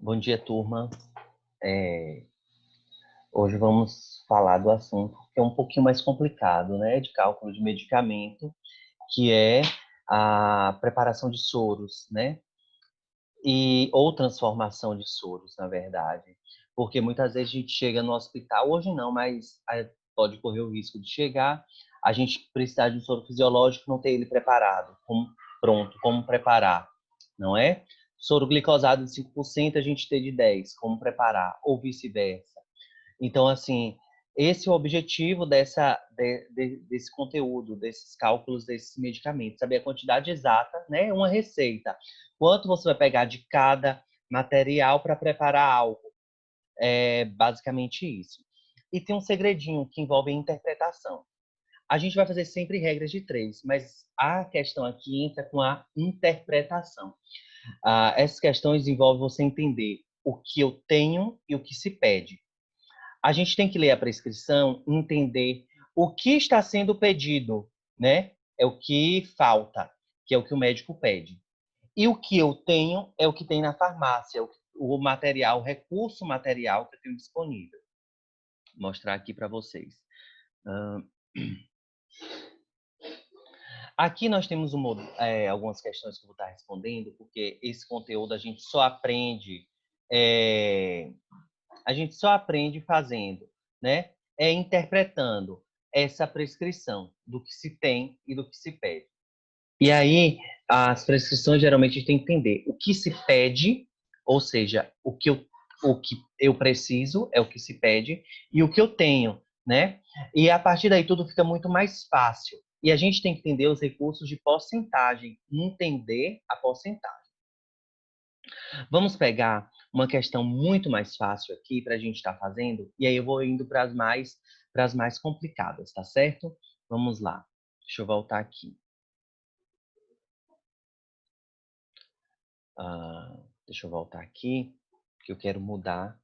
Bom dia, turma. Hoje vamos falar do assunto que é um pouquinho mais complicado, né? De cálculo de medicamento, que é a preparação de soros, né? Ou transformação de soros, na verdade. Porque muitas vezes a gente chega no hospital, hoje não, mas pode correr o risco de chegar, a gente precisar de um soro fisiológico, não ter ele preparado, pronto, como preparar, não é? Soro glicosado de 5%, a gente ter de 10%, como preparar, ou vice-versa. Então, assim, esse é o objetivo desse conteúdo, desses cálculos, desses medicamentos. Saber a quantidade exata, né? Uma receita. Quanto você vai pegar de cada material para preparar algo. É basicamente isso. E tem um segredinho que envolve a interpretação. A gente vai fazer sempre regras de 3, mas a questão aqui entra com a interpretação. Essas questões envolvem você entender o que eu tenho e o que se pede. A gente tem que ler a prescrição e entender o que está sendo pedido, né? É o que falta, que é o que o médico pede. E o que eu tenho é o que tem na farmácia, o material, o recurso material que eu tenho disponível. Vou mostrar aqui para vocês. Aqui nós temos algumas questões que eu vou estar respondendo, porque esse conteúdo a gente só aprende fazendo, né? Interpretando essa prescrição do que se tem e do que se pede. E aí, as prescrições geralmente a gente tem que entender o que se pede, ou seja, o que eu preciso é o que se pede, e o que eu tenho, né? E a partir daí tudo fica muito mais fácil. E a gente tem que entender os recursos de porcentagem, entender a porcentagem. Vamos pegar uma questão muito mais fácil aqui para a gente estar fazendo, e aí eu vou indo para as mais complicadas, tá certo? Vamos lá. Deixa eu voltar aqui. Deixa eu voltar aqui, porque eu quero mudar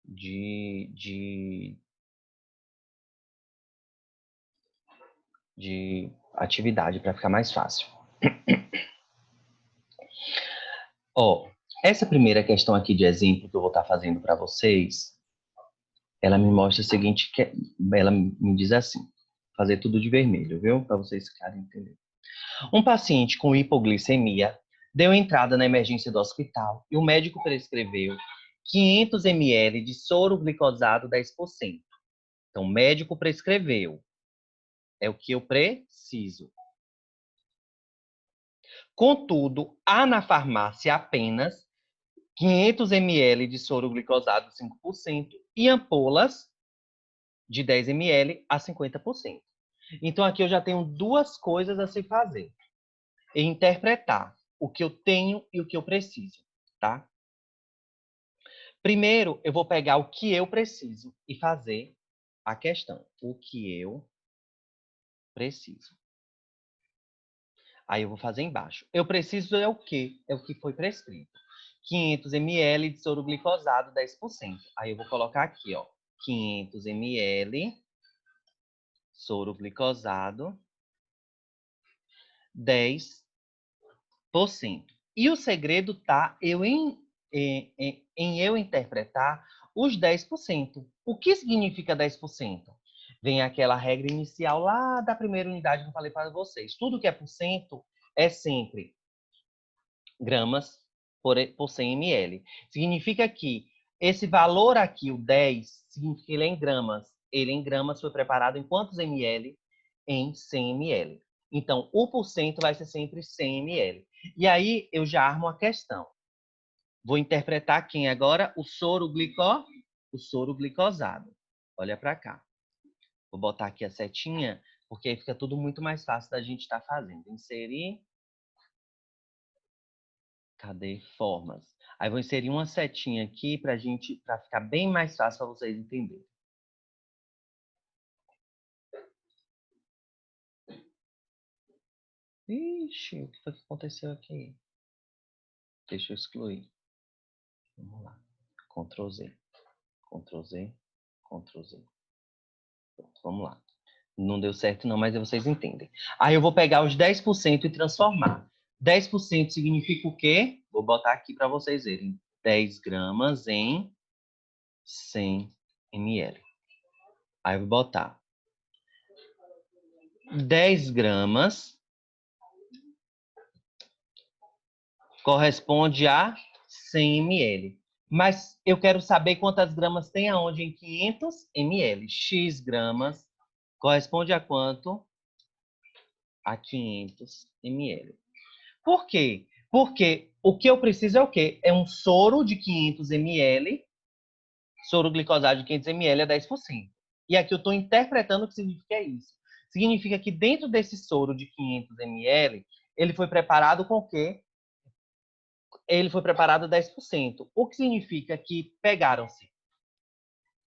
de atividade para ficar mais fácil. Essa primeira questão aqui de exemplo que eu vou estar fazendo para vocês, ela me mostra o seguinte, ela me diz assim, fazer tudo de vermelho, viu? Para vocês ficarem entendendo. Um paciente com hipoglicemia deu entrada na emergência do hospital e o médico prescreveu 500 ml de soro glicosado 10%. Então, o médico prescreveu. É o que eu preciso. Contudo, há na farmácia apenas 500 ml de soro glicosado 5% e ampolas de 10 ml a 50%. Então, aqui eu já tenho duas coisas a se fazer. Interpretar o que eu tenho e o que eu preciso, tá? Primeiro, eu vou pegar o que eu preciso e fazer a questão. O que eu preciso. Aí eu vou fazer embaixo. Eu preciso é o quê? É o que foi prescrito. 500 ml de soro glicosado, 10%. Aí eu vou colocar aqui, ó. 500 ml soro glicosado, 10%. E o segredo tá em eu interpretar os 10%. O que significa 10%? Vem aquela regra inicial lá da primeira unidade que eu falei para vocês. Tudo que é por cento é sempre gramas por 100 ml. Significa que esse valor aqui, o 10, significa que ele é em gramas. Ele em gramas foi preparado em quantos ml? Em 100 ml. Então, o porcento vai ser sempre 100 ml. E aí, eu já armo a questão. Vou interpretar quem agora? O soro glicosado. Olha para cá. Vou botar aqui a setinha, porque aí fica tudo muito mais fácil da gente estar fazendo. Inserir. Cadê formas? Aí vou inserir uma setinha aqui para ficar bem mais fácil para vocês entenderem. Ixi, o que foi que aconteceu aqui? Deixa eu excluir. Vamos lá. Ctrl Z. Ctrl Z. Ctrl Z. Pronto, vamos lá. Não deu certo não, mas vocês entendem. Aí eu vou pegar os 10% e transformar. 10% significa o quê? Vou botar aqui para vocês verem. 10 gramas em 100 ml. Aí eu vou botar 10 gramas corresponde a 100 ml. Mas eu quero saber quantas gramas tem aonde em 500 ml. X gramas corresponde a quanto? A 500 ml. Por quê? Porque o que eu preciso é o quê? É um soro de 500 ml, soro glicosado de 500 ml é 10%. E aqui eu estou interpretando o que significa isso. Significa que dentro desse soro de 500 ml, ele foi preparado com o quê? Ele foi preparado 10%. O que significa que pegaram-se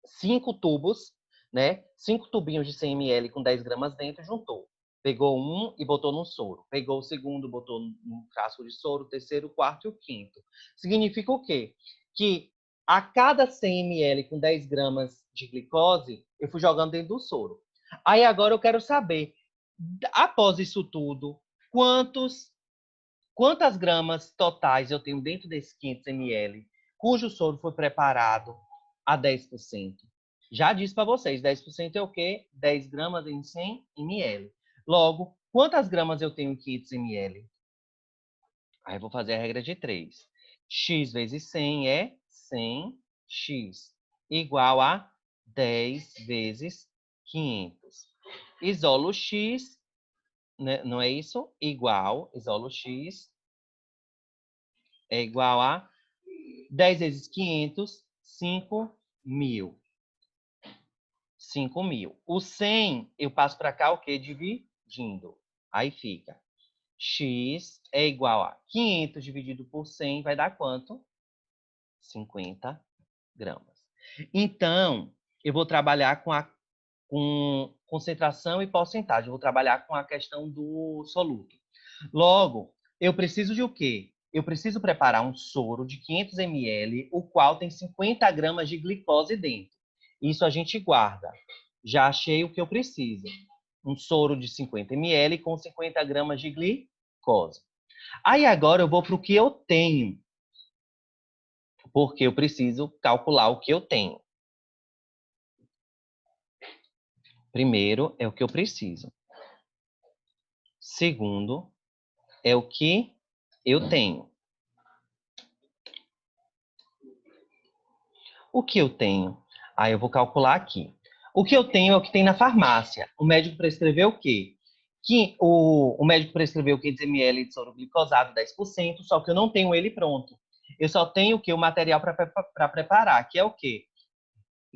5 tubos, né? 5 tubinhos de 100 ml com 10 gramas dentro, juntou. Pegou um e botou no soro. Pegou o segundo, botou num frasco de soro, o terceiro, o quarto e o quinto. Significa o quê? Que a cada 100 ml com 10 gramas de glicose, eu fui jogando dentro do soro. Aí agora eu quero saber, após isso tudo, quantas gramas totais eu tenho dentro desses 500 ml, cujo soro foi preparado a 10%. Já disse para vocês, 10% é o quê? 10 gramas em 100 ml. Logo, quantas gramas eu tenho em 500 ml? Aí eu vou fazer a regra de 3. X vezes 100 é 100x, igual a 10 vezes 500. Isolo x, né? Não é isso? Isolo x é igual a 10 vezes 500, 5.000. 5.000. O 100, eu passo para cá o quê? Dividindo. Aí fica. X é igual a 500 dividido por 100, vai dar quanto? 50 gramas. Então, eu vou trabalhar com concentração e porcentagem. Eu vou trabalhar com a questão do soluto. Logo, eu preciso de o quê? Eu preciso preparar um soro de 500 ml, o qual tem 50 gramas de glicose dentro. Isso a gente guarda. Já achei o que eu preciso. Um soro de 50 ml com 50 gramas de glicose. Aí agora eu vou para o que eu tenho. Porque eu preciso calcular o que eu tenho. Primeiro é o que eu preciso. Segundo é o que eu tenho. O que eu tenho? Aí eu vou calcular aqui. O que eu tenho é o que tem na farmácia. O médico prescreveu o quê? O médico prescreveu 500 ml de soro glicosado, 10%, só que eu não tenho ele pronto. Eu só tenho o quê? O material para preparar, que é o quê?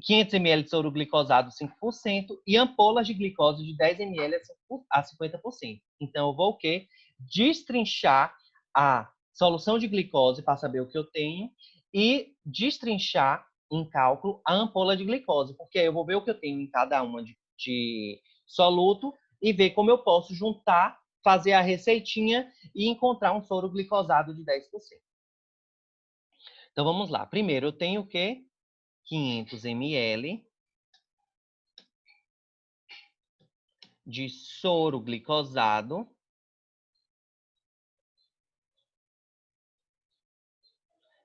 500 ml de soro glicosado, 5%, e ampolas de glicose de 10 ml a 50%. Então, eu vou o quê? Destrinchar a solução de glicose para saber o que eu tenho e destrinchar em cálculo a ampola de glicose, porque aí eu vou ver o que eu tenho em cada uma de soluto e ver como eu posso juntar, fazer a receitinha e encontrar um soro glicosado de 10%. Então, vamos lá. Primeiro, eu tenho o quê? 500 ml de soro glicosado.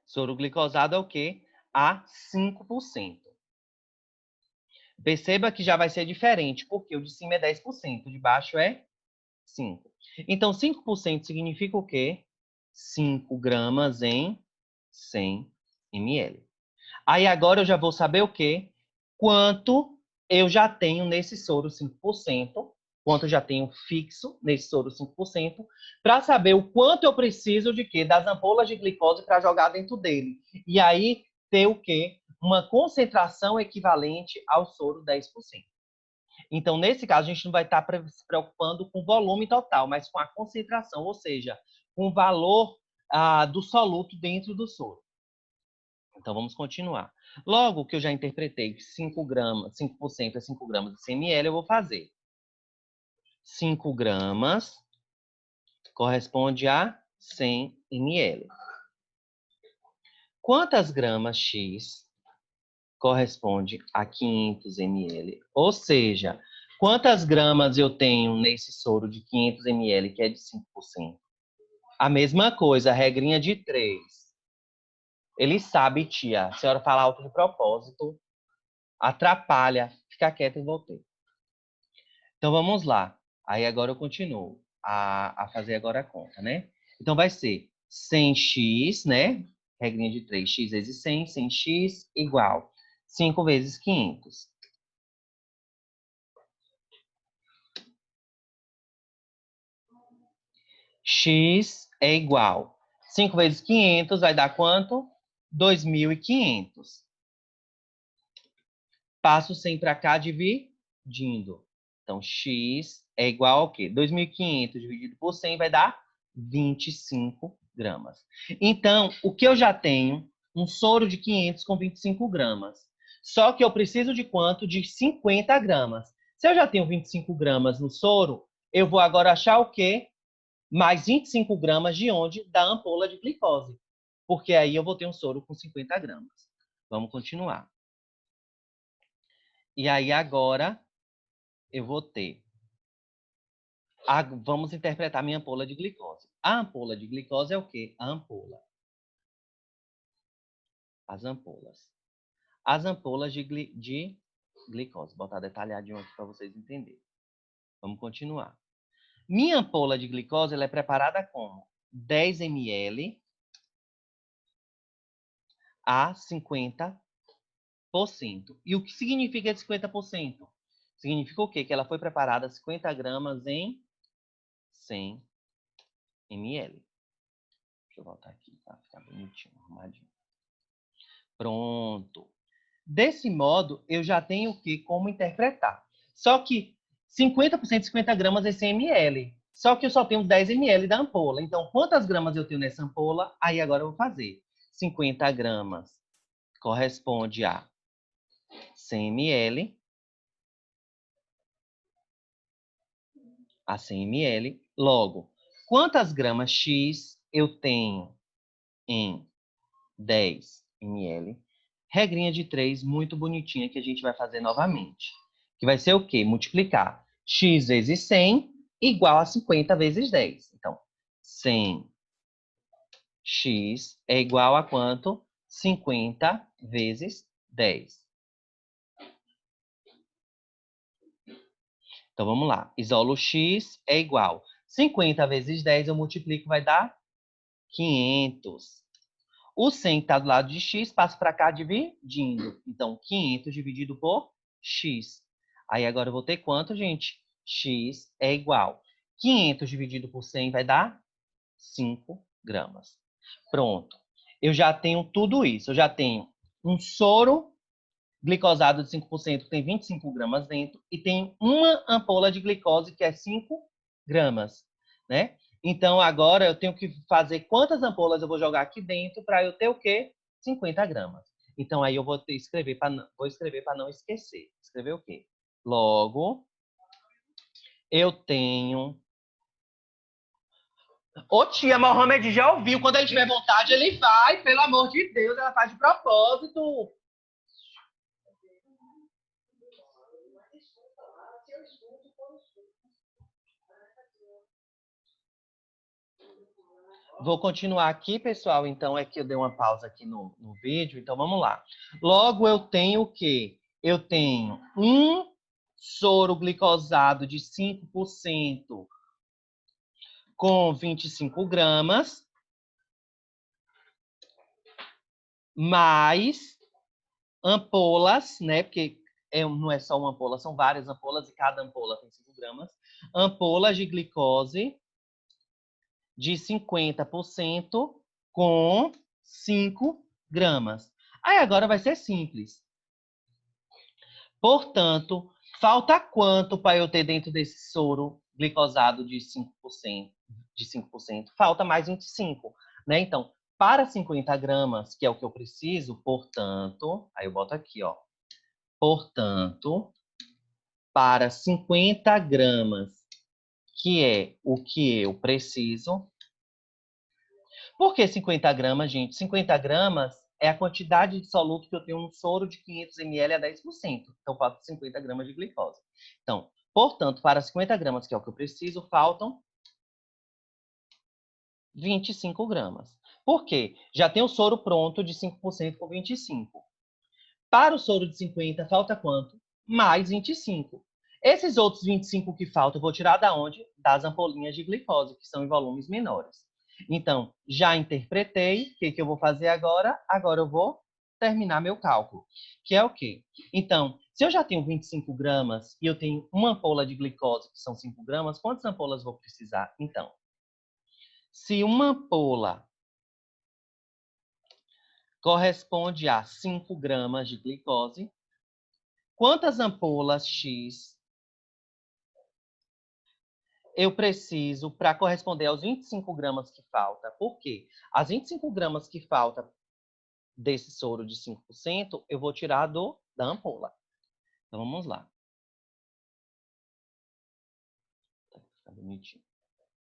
Soro glicosado é o quê? A 5%. Perceba que já vai ser diferente, porque o de cima é 10%, o de baixo é 5%. Então, 5% significa o quê? 5 gramas em 100 ml. Aí agora eu já vou saber o quê? Quanto eu já tenho nesse soro 5%, quanto eu já tenho fixo nesse soro 5%, para saber o quanto eu preciso de quê? Das ampolas de glicose para jogar dentro dele. E aí ter o quê? Uma concentração equivalente ao soro 10%. Então, nesse caso, a gente não vai estar se preocupando com o volume total, mas com a concentração, ou seja, com o valor do soluto dentro do soro. Então, vamos continuar. Logo que eu já interpretei que 5 gramas, 5% é 5 gramas de 100 ml, eu vou fazer 5 gramas corresponde a 100 ml. Quantas gramas X corresponde a 500 ml? Ou seja, quantas gramas eu tenho nesse soro de 500 ml, que é de 5%? A mesma coisa, a regrinha de 3. Ele sabe, tia. A senhora fala alto de propósito, atrapalha. Fica quieta e voltei. Então, vamos lá. Aí, agora eu continuo a fazer agora a conta, né? Então, vai ser 100x, né? Regrinha de 3, x vezes 100, 100x igual 5 vezes 500. X é igual 5 vezes 500 vai dar quanto? 2.500. Passo 100 para cá dividindo. Então, x é igual ao quê? 2.500 dividido por 100 vai dar 25 gramas. Então, o que eu já tenho? Um soro de 500 com 25 gramas. Só que eu preciso de quanto? De 50 gramas. Se eu já tenho 25 gramas no soro, eu vou agora achar o quê? Mais 25 gramas de onde? Da ampola de glicose. Porque aí eu vou ter um soro com 50 gramas. Vamos continuar. E aí agora eu vou ter... Vamos interpretar minha ampola de glicose. A ampola de glicose é o quê? A ampola. As ampolas. As ampolas de glicose. Vou botar detalhadinho aqui para vocês entenderem. Vamos continuar. Minha ampola de glicose ela é preparada como 10 ml a 50%. E o que significa 50%? Significa o quê? Que ela foi preparada 50 gramas em 100 ml. Deixa eu voltar aqui para ficar bonitinho, arrumadinho. Pronto. Desse modo, eu já tenho o que? Como interpretar. Só que 50% de 50 gramas é 100 ml. Só que eu só tenho 10 ml da ampola. Então, quantas gramas eu tenho nessa ampola? Aí agora eu vou fazer. 50 gramas corresponde a 100 ml. A 100 ml. Logo, quantas gramas X eu tenho em 10 ml? Regrinha de 3, muito bonitinha, que a gente vai fazer novamente. Que vai ser o quê? Multiplicar x vezes 100 igual a 50 vezes 10. Então, 100x é igual a quanto? 50 vezes 10. Então, vamos lá. Isolo x é igual. 50 vezes 10 eu multiplico, vai dar 500. O 100 está do lado de x, passo para cá dividindo. Então, 500 dividido por x. Aí agora eu vou ter quanto, gente? X é igual. 500 dividido por 100 vai dar 5 gramas. Pronto. Eu já tenho tudo isso. Eu já tenho um soro glicosado de 5% que tem 25 gramas dentro e tem uma ampola de glicose que é 5 gramas, né? Então, agora eu tenho que fazer quantas ampolas eu vou jogar aqui dentro para eu ter o quê? 50 gramas. Então, aí eu vou escrever para não esquecer. Escrever o quê? Logo, eu tenho... Ô, tia, Mohamed já ouviu. Quando ele tiver vontade, ele vai. Pelo amor de Deus, ela faz de propósito. Vou continuar aqui, pessoal. Então, é que eu dei uma pausa aqui no vídeo. Então, vamos lá. Logo, eu tenho o quê? Eu tenho um soro glicosado de 5% com 25 gramas, mais ampolas, né? Porque não é só uma ampola, são várias ampolas e cada ampola tem 5 gramas. Ampolas de glicose de 50% com 5 gramas. Aí agora vai ser simples. Portanto, falta quanto para eu ter dentro desse soro glicosado de 5%? Falta mais 25, né? Então, para 50 gramas, que é o que eu preciso, portanto, aí eu boto aqui, ó. Portanto, para 50 gramas, que é o que eu preciso. Por que 50 gramas, gente? 50 gramas é a quantidade de soluto que eu tenho no soro de 500 ml a 10%. Então, falta 50 gramas de glicose. Então, portanto, para 50 gramas, que é o que eu preciso, faltam 25 gramas. Por quê? Já tem o soro pronto de 5% com 25. Para o soro de 50, falta quanto? Mais 25. Esses outros 25 que faltam, eu vou tirar da onde? Das ampolinhas de glicose, que são em volumes menores. Então, já interpretei. O que eu vou fazer agora? Agora eu vou terminar meu cálculo. Que é o quê? Então, se eu já tenho 25 gramas e eu tenho uma ampola de glicose, que são 5 gramas, quantas ampolas vou precisar? Então, se uma ampola corresponde a 5 gramas de glicose, quantas ampolas X eu preciso para corresponder aos 25 gramas que falta? Por quê? As 25 gramas que falta desse soro de 5%, eu vou tirar da ampola. Então, vamos lá. Tá bonitinho.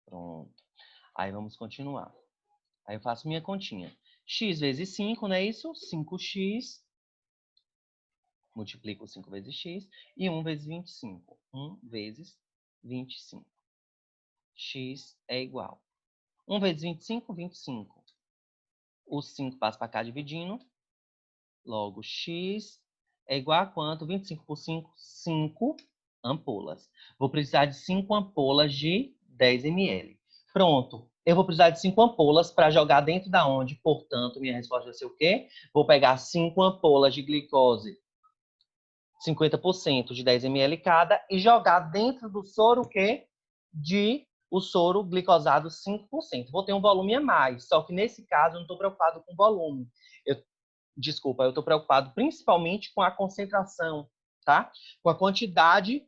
Pronto. Aí, vamos continuar. Aí, eu faço minha continha. X vezes 5, não é isso? 5x. Multiplico 5 vezes x. E 1 vezes 25. 1 vezes 25. X é igual. 1 vezes 25, 25. O 5 passa para cá dividindo. Logo, x é igual a quanto? 25 por 5, 5 ampolas. Vou precisar de 5 ampolas de 10 ml. Pronto. Eu vou precisar de 5 ampolas para jogar dentro da onde? Portanto, minha resposta vai ser o quê? Vou pegar 5 ampolas de glicose, 50% de 10 ml cada, e jogar dentro do soro o quê? O soro glicosado 5%. Vou ter um volume a mais, só que nesse caso eu não estou preocupado com o volume. Desculpa, eu estou preocupado principalmente com a concentração, tá? Com a quantidade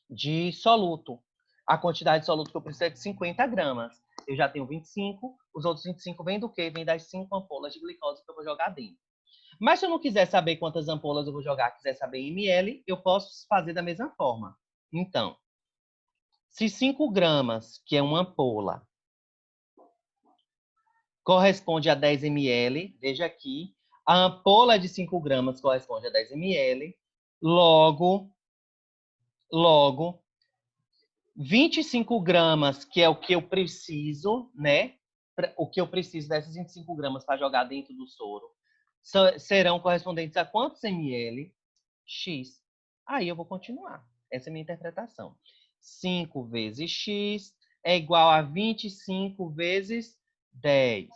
de soluto. A quantidade de soluto que eu preciso é de 50 gramas. Eu já tenho 25, os outros 25 vêm do quê? Vêm das 5 ampolas de glicose que eu vou jogar dentro. Mas se eu não quiser saber quantas ampolas eu vou jogar, quiser saber em ml, eu posso fazer da mesma forma. Então, se 5 gramas, que é uma ampola, corresponde a 10 ml, veja aqui, a ampola de 5 gramas corresponde a 10 ml, logo, 25 gramas, que é o que eu preciso, né? O que eu preciso dessas 25 gramas para jogar dentro do soro, serão correspondentes a quantos ml? X. Aí eu vou continuar. Essa é a minha interpretação. 5 vezes x é igual a 25 vezes 10.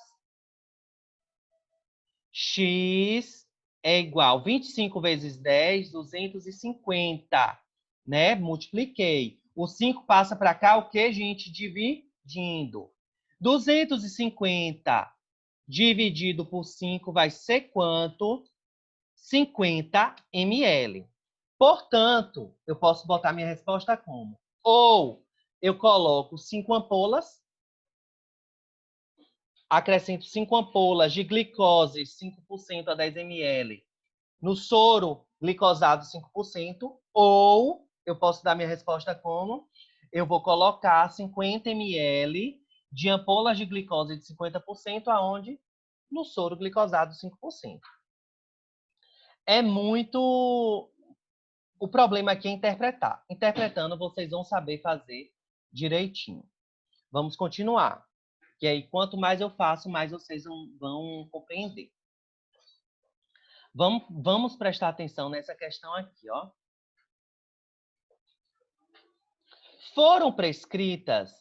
X é igual a 25 vezes 10, 250, né? Multipliquei. O 5 passa para cá, o que, gente? Dividindo. 250 dividido por 5 vai ser quanto? 50 ml. Portanto, eu posso botar minha resposta como? Ou eu coloco 5 ampolas, acrescento 5 ampolas de glicose, 5% a 10 ml, no soro glicosado 5%, ou eu posso dar minha resposta como? Eu vou colocar 50 ml de ampolas de glicose de 50%, aonde? No soro glicosado 5%. É muito... O problema aqui é interpretar. Interpretando, vocês vão saber fazer direitinho. Vamos continuar. Que aí, quanto mais eu faço, mais vocês vão compreender. Vamos prestar atenção nessa questão aqui, ó. Foram prescritas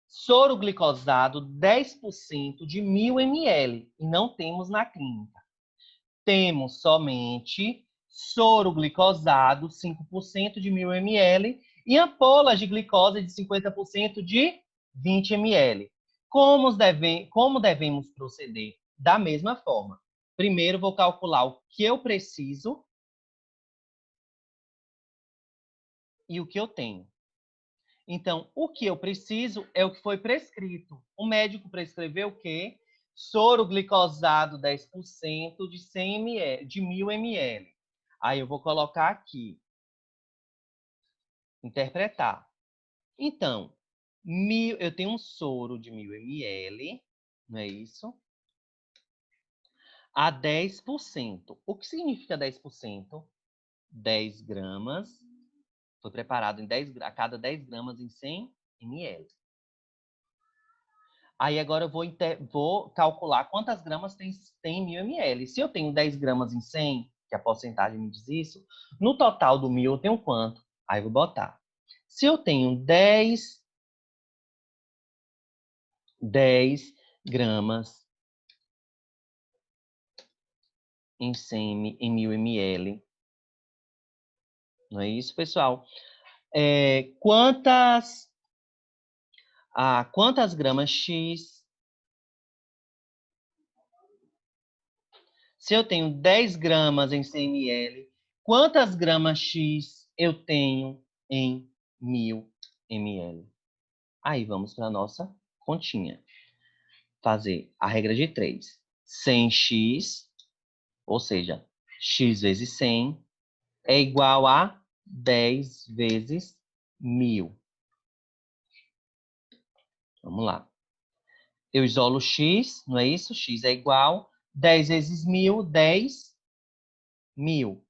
soro glicosado 10% de 1000 ml e não temos na clínica. Temos somente soro glicosado 5% de 1000 ml e ampolas de glicose de 50% de 20 ml. Como devemos proceder? Da mesma forma. Primeiro, vou calcular o que eu preciso e o que eu tenho. Então, o que eu preciso é o que foi prescrito. O médico prescreveu o quê? Soro glicosado 10% de 100 ml, de 1000 ml. Aí eu vou colocar aqui. Interpretar. Então, eu tenho um soro de 1000 ml, não é isso? A 10%. O que significa 10%? 10 gramas. Foi preparado a cada 10 gramas em 100 ml. Aí agora eu vou calcular quantas gramas tem em 1000 ml. Se eu tenho 10 gramas em 100, que a porcentagem me diz isso, no total do 1000 eu tenho quanto? Aí eu vou botar. Se eu tenho 10 gramas em 1000 ml, não é isso, pessoal? Quantas gramas X? Se eu tenho 10 gramas em 100 ml, quantas gramas X eu tenho em 1000 ml? Aí vamos para a nossa continha. Fazer a regra de 3. 100x, ou seja, x vezes 100, é igual a 10 vezes 1000. Vamos lá. Eu isolo x, não é isso? X é igual 10 vezes 1000, 10 mil.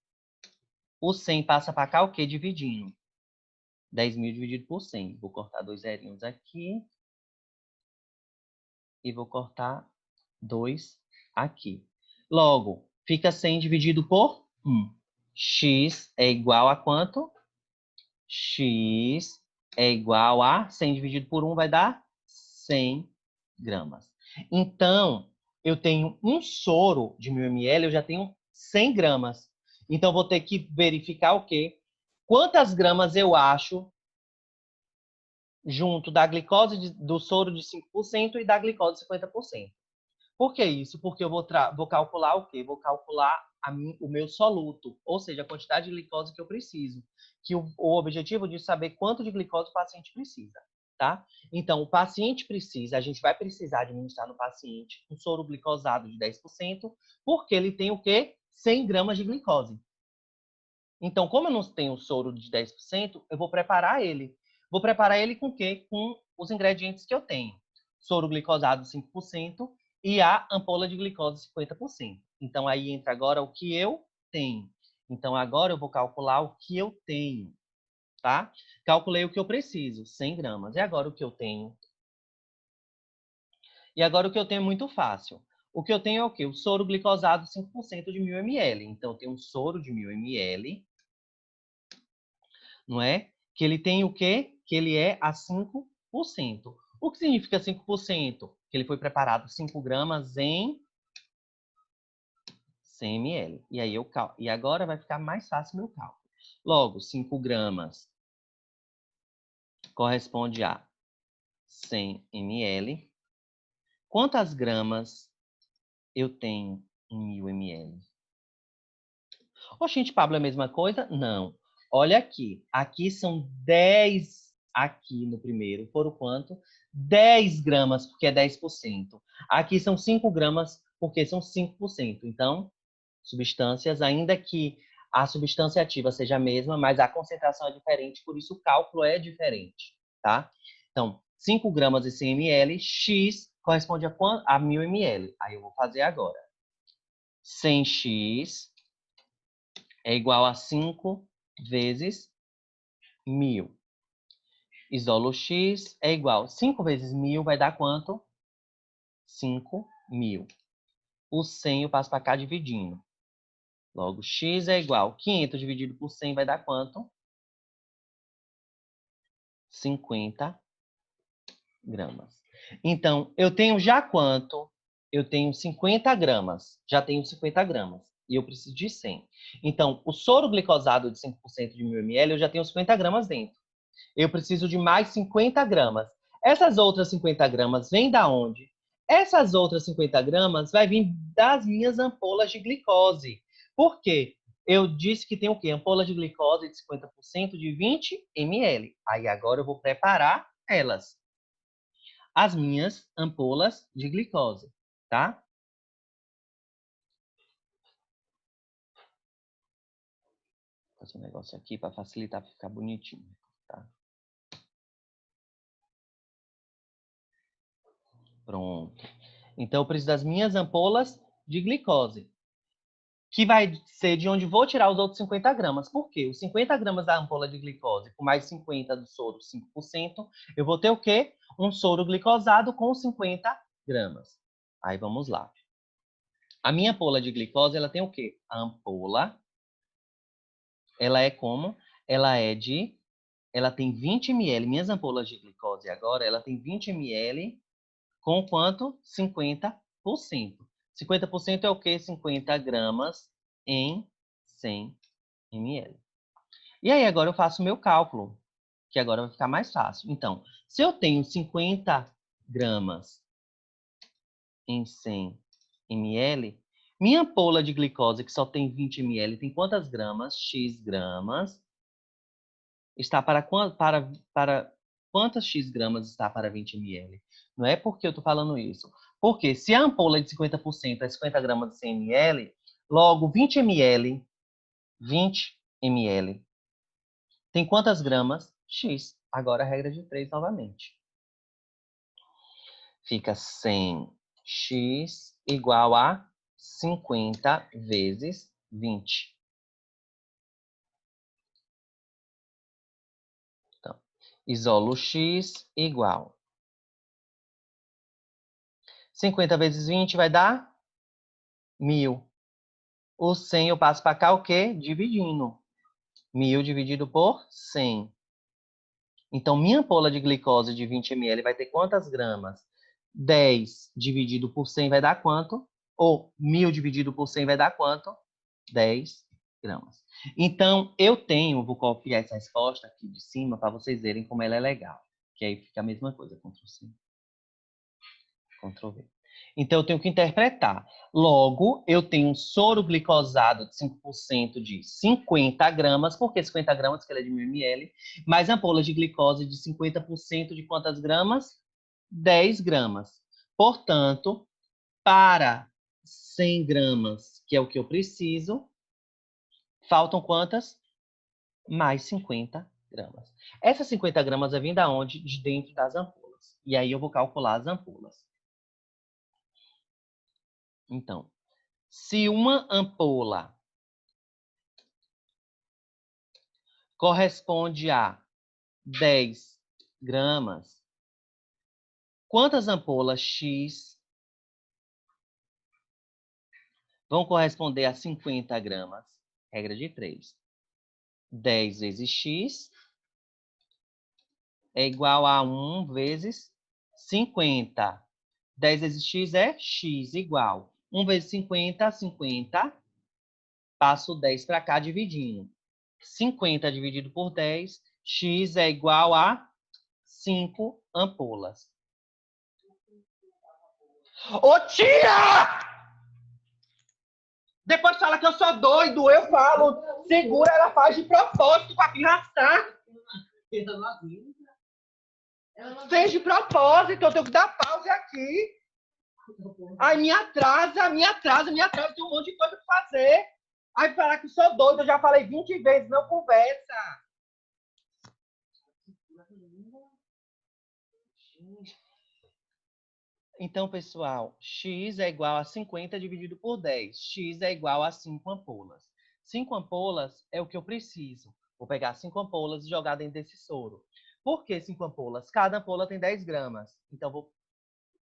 O 100 passa para cá o quê? Dividindo. 10.000 dividido por 100. Vou cortar 2 zerinhos aqui. E vou cortar 2 aqui. Logo, fica 100 dividido por 1. X é igual a quanto? X é igual a 100 dividido por 1 vai dar 100 gramas. Então, eu tenho um soro de 1000 ml, eu já tenho 100 gramas. Então, vou ter que verificar o quê? Quantas gramas eu acho junto da glicose do soro de 5% e da glicose de 50%. Por que isso? Porque eu vou calcular o quê? Vou calcular o meu soluto, ou seja, a quantidade de glicose que eu preciso. Que o objetivo de saber quanto de glicose o paciente precisa, tá? Então, o paciente precisa, a gente vai precisar administrar no paciente um soro glicosado de 10%, porque ele tem o quê? 100 gramas de glicose. Então, como eu não tenho soro de 10%, eu vou preparar ele. Vou preparar ele com o quê? Com os ingredientes que eu tenho. Soro glicosado 5% e a ampola de glicose 50%. Então, aí entra agora o que eu tenho. Então, agora eu vou calcular o que eu tenho, tá? Calculei o que eu preciso, 100 gramas. E agora o que eu tenho? E agora o que eu tenho é muito fácil. O que eu tenho é o quê? O soro glicosado 5% de 1000 ml. Então, eu tenho um soro de 1000 ml, não é? Que ele tem o quê? Que ele é a 5%. O que significa 5%? Que ele foi preparado 5 gramas em 100 ml. E aí e agora vai ficar mais fácil o meu cálculo. Logo, 5 gramas corresponde a 100 ml. Quantas gramas eu tenho em 1000 ml? Oxente, Pablo, é a mesma coisa? Não. Olha aqui. Aqui são 10 aqui no primeiro. Foram quanto? 10 gramas, porque é 10%. Aqui são 5 gramas, porque são 5%. Então, substâncias, ainda que a substância ativa seja a mesma, mas a concentração é diferente, por isso o cálculo é diferente, tá? Então, 5 gramas e 100 ml, X corresponde a 1000 ml. Aí eu vou fazer agora. 100x é igual a 5 vezes 1000. Isolo x é igual. 5 vezes 1000 vai dar quanto? 5.000. O 100 eu passo para cá dividindo. Logo, x é igual. 500 dividido por 100 vai dar quanto? 50 gramas. Então, eu tenho já quanto? Eu tenho 50 gramas. Já tenho 50 gramas. E eu preciso de 100. Então, o soro glicosado de 5% de 1000 ml, eu já tenho 50 gramas dentro. Eu preciso de mais 50 gramas. Essas outras 50 gramas vêm da onde? Essas outras 50 gramas vai vir das minhas ampolas de glicose. Por quê? Eu disse que tem o quê? Ampola de glicose de 50% de 20 ml. Aí agora eu vou preparar elas. As minhas ampolas de glicose, tá? Vou fazer um negócio aqui para facilitar, para ficar bonitinho, tá? Pronto. Então, eu preciso das minhas ampolas de glicose. que vai ser de onde vou tirar os outros 50 gramas. Por quê? Os 50 gramas da ampola de glicose, com mais 50 do soro, 5%, eu vou ter o quê? Um soro glicosado com 50 gramas. Aí vamos lá. A minha ampola de glicose, ela tem o quê? A ampola, ela é como? Ela tem 20 ml. Minhas ampolas de glicose agora, ela tem 20 ml com quanto? 50%. 50% é o quê? 50 gramas em 100 ml. E aí, agora eu faço o meu cálculo, que agora vai ficar mais fácil. Então, se eu tenho 50 gramas em 100 ml, minha ampola de glicose, que só tem 20 ml, tem quantas gramas? X gramas. Está para quantas X gramas está para 20 ml? Não é porque eu estou falando isso. Porque se a ampola é de 50% é 50 gramas de 100 ml, logo 20 ml, 20 ml, tem quantas gramas? X. Agora a regra de 3 novamente. Fica 100x igual a 50 vezes 20. Então, isolo x igual 50 vezes 20 vai dar 1.000. O 100 eu passo para cá o quê? Dividindo. 1.000 dividido por 100. Então, minha ampola de glicose de 20 ml vai ter quantas gramas? 10 dividido por 100 vai dar quanto? Ou 1.000 dividido por 100 vai dar quanto? 10 gramas. Então, vou copiar essa resposta aqui de cima para vocês verem como ela é legal. Que aí fica a mesma coisa, Ctrl+C, Ctrl+V. Então, eu tenho que interpretar. Logo, eu tenho um soro glicosado de 5% de 50 gramas. Por que 50 gramas? Porque ele é de 1.000 ml. Mais ampolas de glicose de 50% de quantas gramas? 10 gramas. Portanto, para 100 gramas, que é o que eu preciso, faltam quantas? Mais 50 gramas. Essas 50 gramas vai vir da onde? De dentro das ampolas. E aí eu vou calcular as ampolas. Então, se uma ampola corresponde a 10 gramas, quantas ampolas X vão corresponder a 50 gramas? Regra de 3. 10 vezes X é igual a 1 vezes 50. 10 vezes X é X igual. 1 vezes 50, 50. Passo 10 para cá dividindo. 50 dividido por 10, X é igual a 5 ampolas. Ô, tia! Depois fala que eu sou doido, eu falo. Segura, ela faz de propósito pra pirraçar. Fez de propósito, eu tenho que dar pausa aqui. Ai, me atrasa, tem um monte de coisa pra fazer. Aí falar que sou doido, eu já falei 20 vezes, não conversa. Então, pessoal, X é igual a 50 dividido por 10. X é igual a 5 ampolas. 5 ampolas é o que eu preciso. Vou pegar 5 ampolas e jogar dentro desse soro. Por que 5 ampolas? Cada ampola tem 10 gramas. Então,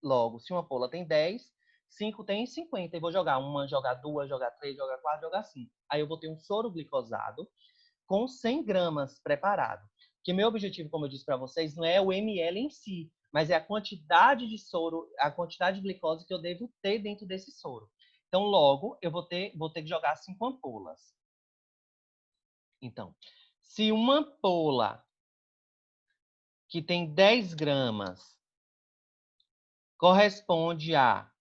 logo, se uma ampola tem 10, 5 tem 50. E vou jogar uma, jogar duas, jogar três, jogar quatro, jogar 5. Aí eu vou ter um soro glicosado com 100 gramas preparado. Que meu objetivo, como eu disse para vocês, não é o ml em si, mas é a quantidade de soro, a quantidade de glicose que eu devo ter dentro desse soro. Então, logo, eu vou ter que jogar 5 ampolas. Então, se uma ampola que tem 10 gramas corresponde a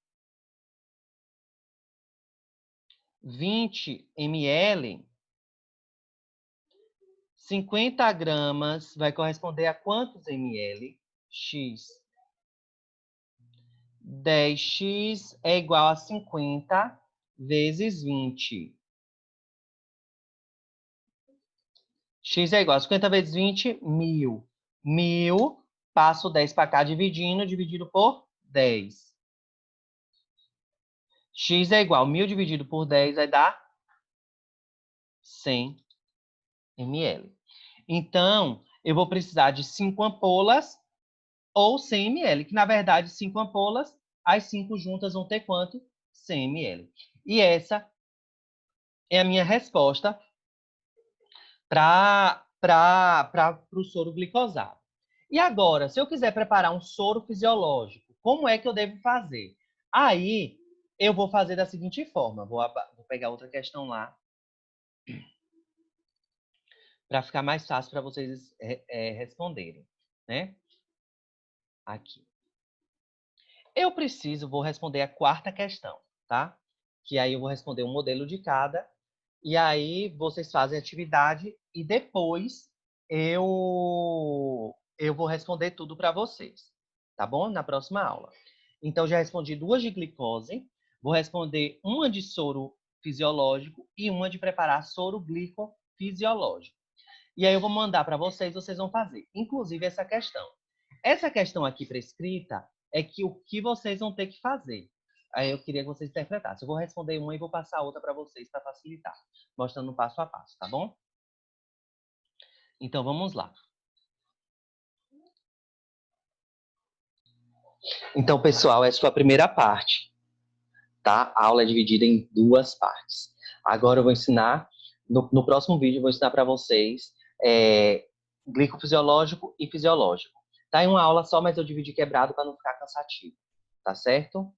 20 ml, 50 gramas vai corresponder a quantos ml? X. 10x é igual a 50 vezes 20. X é igual a 50 vezes 20, 1.000. 1.000, passo 10 para cá dividido por 10. X é igual a 1.000 dividido por 10 vai dar 100 ml. Então, eu vou precisar de 5 ampolas ou 100 ml, que na verdade 5 ampolas, as 5 juntas vão ter quanto? 100 ml. E essa é a minha resposta para o soro glicosado. E agora, se eu quiser preparar um soro fisiológico, como é que eu devo fazer? Aí, eu vou fazer da seguinte forma. Vou pegar outra questão lá, para ficar mais fácil para vocês responderem, né? Aqui. Eu vou responder a quarta questão, tá? Que aí eu vou responder um modelo de cada, e aí vocês fazem a atividade e depois eu vou responder tudo para vocês, tá bom? Na próxima aula. Então, já respondi 2 de glicose, vou responder uma de soro fisiológico e uma de preparar soro glicofisiológico. E aí eu vou mandar para vocês, vocês vão fazer. Inclusive essa questão. Essa questão aqui prescrita é que o que vocês vão ter que fazer. Aí eu queria que vocês interpretassem. Eu vou responder uma e vou passar a outra para vocês para facilitar, mostrando passo a passo, tá bom? Então vamos lá. Então, pessoal, essa foi a primeira parte, tá? A aula é dividida em 2 partes. Agora eu vou ensinar, no próximo vídeo, eu vou ensinar para vocês glicofisiológico e fisiológico. Tá em uma aula só, mas eu dividi quebrado para não ficar cansativo, tá certo?